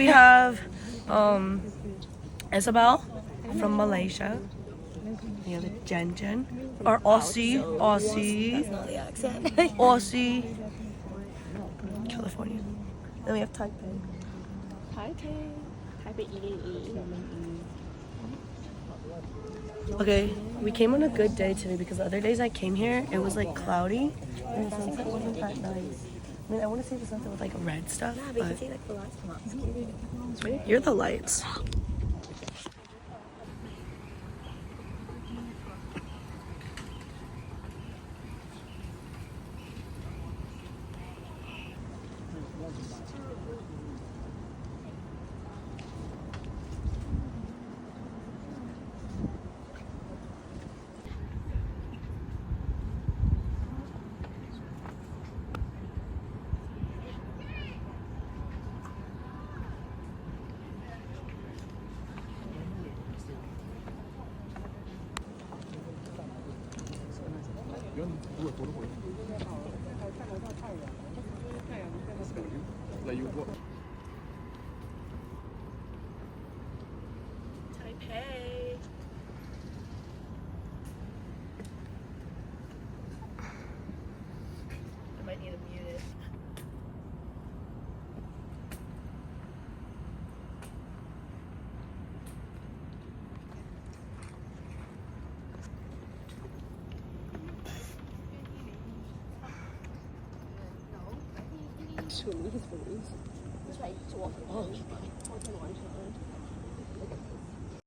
we have Isabel from Malaysia. We have Gen, or Aussie, That's not the accent. Aussie, California. Then we have Taipei. Taipei 101. Okay, we came on a good day today because the other days I came here, it was like cloudy and the sunset wasn't that nice. I mean, I want to see the sunset with like red stuff, Yeah, but you can but see like the lights come up. It's cute. you're the lights. Taipei. I might need to mute it.处理是什么意思？是来做哦，我看完全。